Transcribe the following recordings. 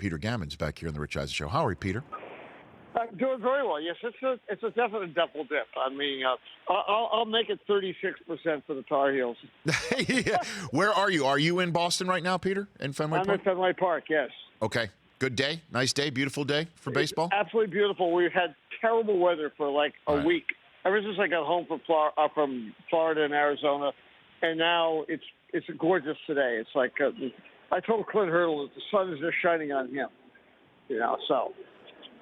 Peter Gammons back here on the Rich Eisen Show. How are you, Peter? Doing very well. Yes, it's a definite double dip. I mean, I'll make it 36% for the Tar Heels. Yeah. Where are you? Are you in Boston right now, Peter? In Fenway Park? I'm in Fenway Park. Yes. Okay. Good day. Nice day. Beautiful day for baseball. Absolutely beautiful. We've had terrible weather for like a week. Ever since I got home from Florida and Arizona, and now it's gorgeous today. It's like I told Clint Hurdle that the sun is just shining on him. So.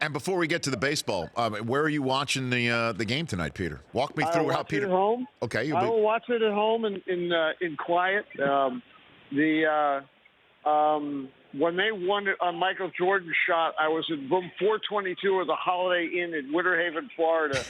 And before we get to the baseball, where are you watching the game tonight, Peter? Walk me through how Peter. It at home. Okay, I will watch it at home in quiet. When they won it on Michael Jordan's shot, I was in room 422 of the Holiday Inn in Winter Haven, Florida,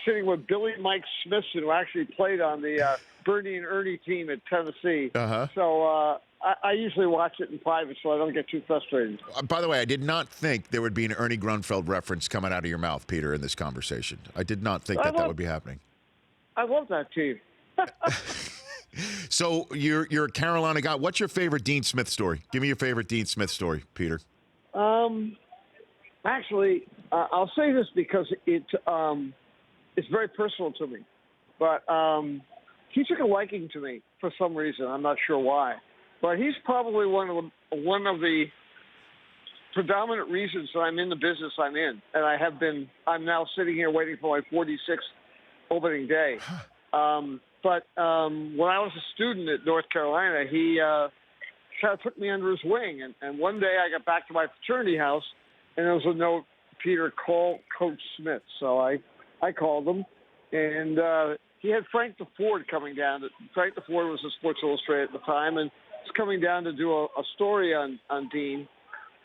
sitting with Billy Mike Smithson, who actually played on the Bernie and Ernie team at Tennessee. Uh-huh. So I usually watch it in private so I don't get too frustrated. By the way, I did not think there would be an Ernie Grunfeld reference coming out of your mouth, Peter, in this conversation. I did not think that would be happening. I love that team. So you're a Carolina guy. What's your favorite Dean Smith story? Give me your favorite Dean Smith story, Peter. Actually, I'll say this because it's very personal to me. But he took a liking to me for some reason. I'm not sure why. But he's probably one of the predominant reasons that I'm in the business I'm in, and I have been. I'm now sitting here waiting for my 46th opening day. But when I was a student at North Carolina, he kind of took me under his wing. And one day I got back to my fraternity house, and there was a note, Peter, call Coach Smith. So I called him, and he had Frank DeFord coming down. Frank DeFord was a Sports Illustrated at the time, and was coming down to do a story on Dean.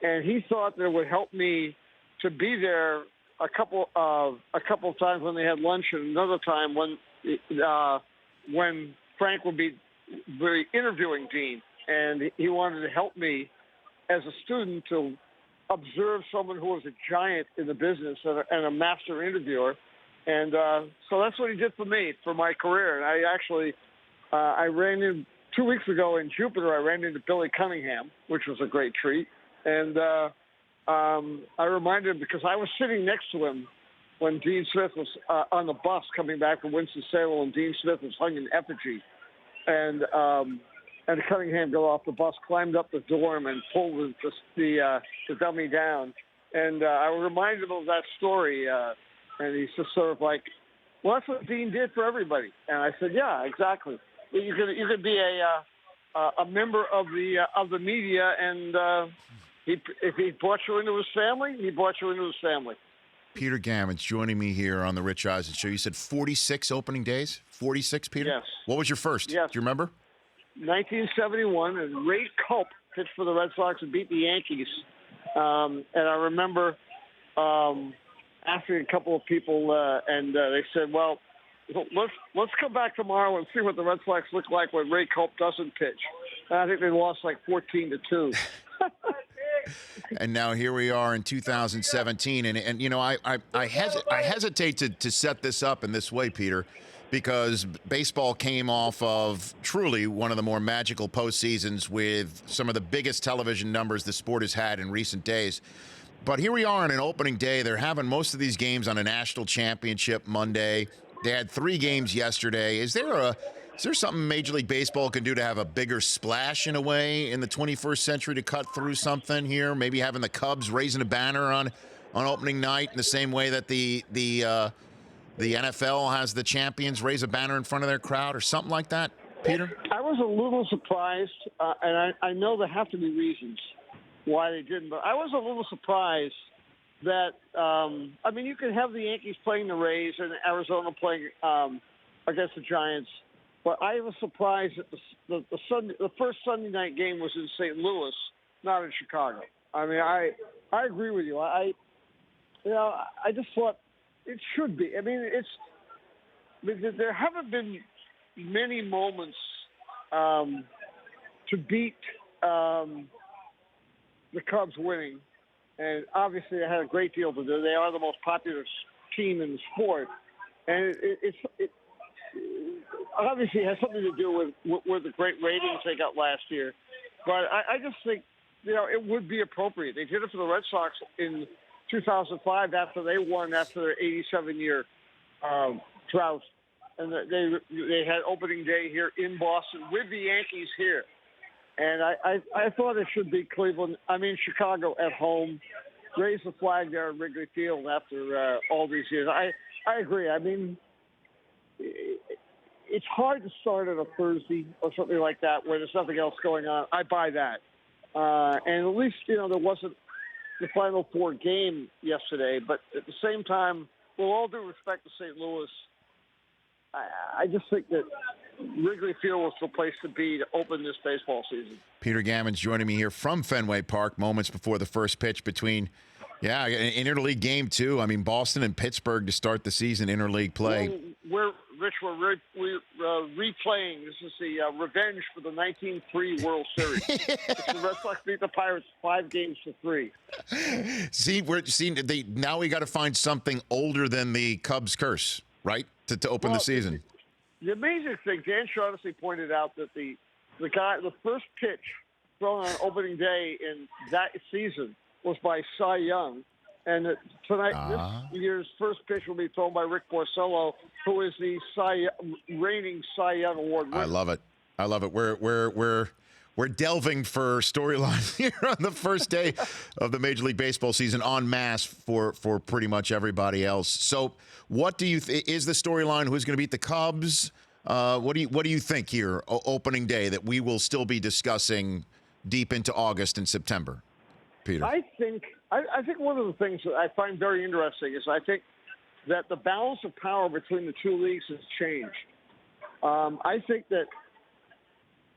And he thought that it would help me to be there a couple of times when they had lunch, and another time when Frank would be interviewing Dean, and he wanted to help me as a student to observe someone who was a giant in the business and a master interviewer. And so that's what he did for me, for my career. And I actually, I ran in 2 weeks ago in Jupiter, I ran into Billy Cunningham, which was a great treat. And I reminded him because I was sitting next to him when Dean Smith was on the bus coming back from Winston-Salem, and Dean Smith was hung in effigy. And Cunningham got off the bus, climbed up the dorm, and pulled the dummy down. And I reminded him of that story, and he's just sort of like, well, that's what Dean did for everybody. And I said, yeah, exactly. You could be a member of the media, and if he brought you into his family, he brought you into his family. Peter Gammons joining me here on the Rich Eisen Show. You said 46 opening days? 46, Peter? Yes. What was your first? Yes. Do you remember? 1971, and Ray Culp pitched for the Red Sox and beat the Yankees. And I remember asking a couple of people, and they said, well, let's come back tomorrow and see what the Red Sox look like when Ray Culp doesn't pitch. And I think they lost like 14-2. And now here we are in 2017, and you know I hesitate to set this up in this way, Peter, because baseball came off of truly one of the more magical postseasons with some of the biggest television numbers the sport has had in recent days. But here we are on an opening day. They're having most of these games on a national championship Monday. They had 3 games yesterday. Is there something Major League Baseball can do to have a bigger splash in a way in the 21st century to cut through something here? Maybe having the Cubs raising a banner on opening night in the same way that the NFL has the champions raise a banner in front of their crowd or something like that, Peter? I was a little surprised, and I know there have to be reasons why they didn't, but I was a little surprised that, I mean, you could have the Yankees playing the Rays and Arizona playing against the Giants, but I was surprised that the first Sunday night game was in St. Louis, not in Chicago. I mean, I agree with you. I just thought it should be. I mean, there haven't been many moments to beat the Cubs winning, and obviously they had a great deal to do. They are the most popular team in the sport, and it obviously has something to do with the great ratings they got last year. But I just think it would be appropriate. They did it for the Red Sox in 2005 after they won after their 87-year drought. And they had opening day here in Boston with the Yankees here. And I thought it should be Chicago at home. Raise the flag there at Wrigley Field after all these years. I agree. I mean, it's hard to start on a Thursday or something like that where there's nothing else going on. I buy that. And at least, there wasn't the Final Four game yesterday. But at the same time, with all due respect to St. Louis, I just think that Wrigley Field was the place to be to open this baseball season. Peter Gammons joining me here from Fenway Park, moments before the first pitch between, an interleague game, too. I mean, Boston and Pittsburgh to start the season, interleague play. Well, we're replaying. This is the revenge for the 1903 World Series. The Red Sox beat the Pirates 5-3. Now we got to find something older than the Cubs curse, right, to open the season. The amazing thing, Dan Shaughnessy pointed out that the first pitch thrown on opening day in that season was by Cy Young. And tonight, this year's first pitch will be thrown by Rick Porcello, who is the reigning Cy Young Award winner. I love it. We're delving for storylines here on the first day of the Major League Baseball season en masse for pretty much everybody else. So, what do you is the storyline? Who's going to beat the Cubs? What do you think here, opening day, that we will still be discussing deep into August and September, Peter? I think one of the things that I find very interesting is I think that the balance of power between the two leagues has changed. I think that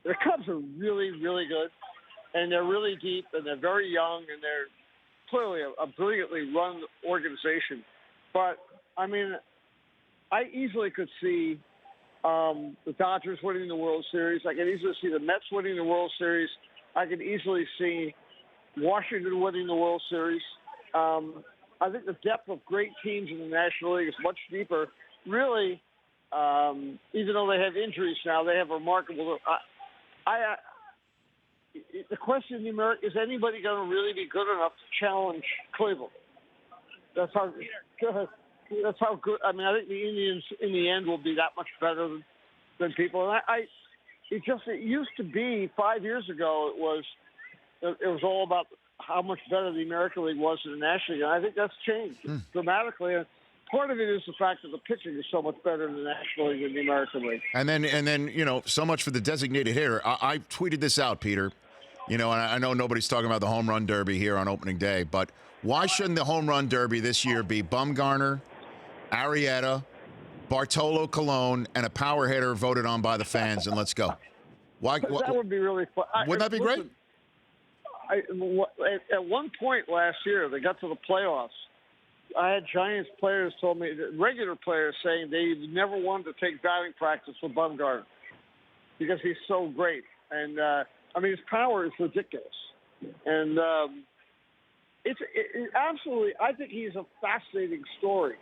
the Cubs are really, really good, and they're really deep, and they're very young, and they're clearly a brilliantly run organization. But, I mean, I easily could see the Dodgers winning the World Series. I can easily see the Mets winning the World Series. I can easily see Washington winning the World Series. I think the depth of great teams in the National League is much deeper. Really, even though they have injuries now, they have remarkable. The question is anybody going to really be good enough to challenge Cleveland? That's how good. I mean, I think the Indians in the end will be that much better than people. And it used to be 5 years ago. It was all about how much better the American League was than the National League. And I think that's changed dramatically. And part of it is the fact that the pitching is so much better in the National League than the American League. And then so much for the designated hitter. I tweeted this out, Peter. And I know nobody's talking about the home run derby here on opening day, but why shouldn't the home run derby this year be Bumgarner, Arrieta, Bartolo Colon, and a power hitter voted on by the fans, and let's go? Why? That would be really fun. Wouldn't that be great? At one point last year, they got to the playoffs. I had Giants players told me, regular players saying they never wanted to take batting practice with Bumgarner because he's so great. And, his power is ridiculous. And it's absolutely, I think he's a fascinating story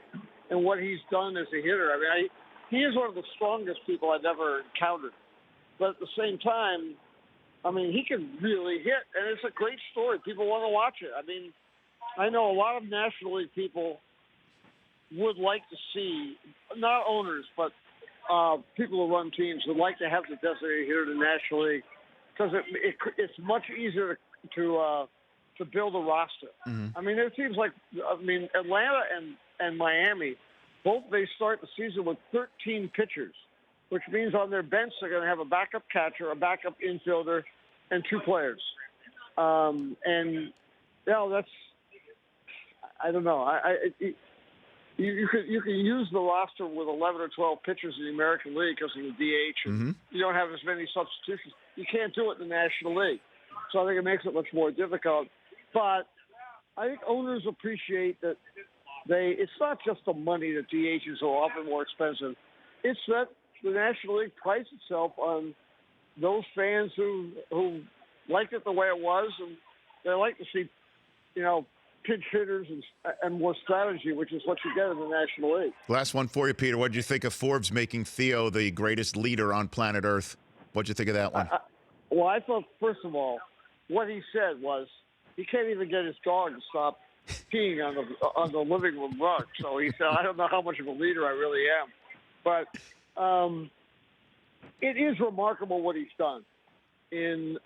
in what he's done as a hitter. I mean, he is one of the strongest people I've ever encountered. But at the same time, he can really hit, and it's a great story. People want to watch it. I mean, I know a lot of National League people would like to see, not owners, but people who run teams would like to have the designated hitter in the National League because it's much easier to build a roster. Mm-hmm. I mean, there are teams like Atlanta and Miami, both they start the season with 13 pitchers, which means on their bench they're going to have a backup catcher, a backup infielder, and two players. That's I don't know. You can use the roster with 11 or 12 pitchers in the American League because of the DH. And you don't have as many substitutions. You can't do it in the National League. So I think it makes it much more difficult. But I think owners appreciate that it's not just the money that DHs are often more expensive. It's that the National League prides itself on those fans who liked it the way it was, and they like to see, pinch hitters and more strategy, which is what you get in the National League. Last one for you, Peter. What did you think of Forbes making Theo the greatest leader on planet Earth? What did you think of that one? Well, I thought, first of all, what he said was he can't even get his dog to stop peeing on the living room rug. So he said, I don't know how much of a leader I really am. But it is remarkable what he's done. In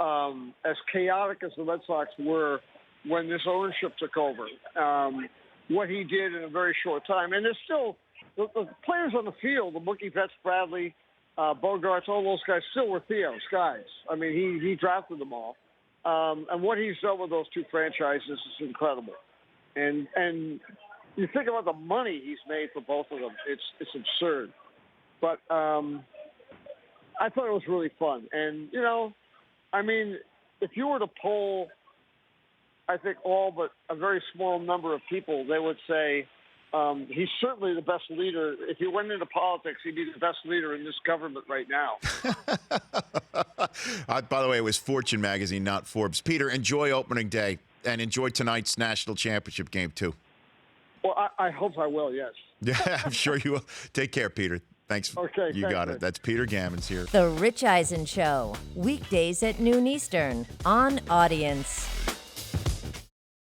as chaotic as the Red Sox were when this ownership took over, what he did in a very short time. And there's still the players on the field, the Mookie Betts, Bradley, Bogarts, all those guys still were Theo's guys. I mean, he drafted them all. And what he's done with those two franchises is incredible. And you think about the money he's made for both of them, it's absurd. But I thought it was really fun. And, you know, I mean, if you were to poll, I think all but a very small number of people, they would say he's certainly the best leader. If he went into politics, he'd be the best leader in this government right now. By the way, it was Fortune magazine, not Forbes. Peter, enjoy opening day and enjoy tonight's national championship game, too. Well, I hope I will, yes. Yeah, I'm sure you will. Take care, Peter. Thanks. Okay, you got it. That's Peter Gammons here. The Rich Eisen Show, weekdays at noon Eastern on Audience.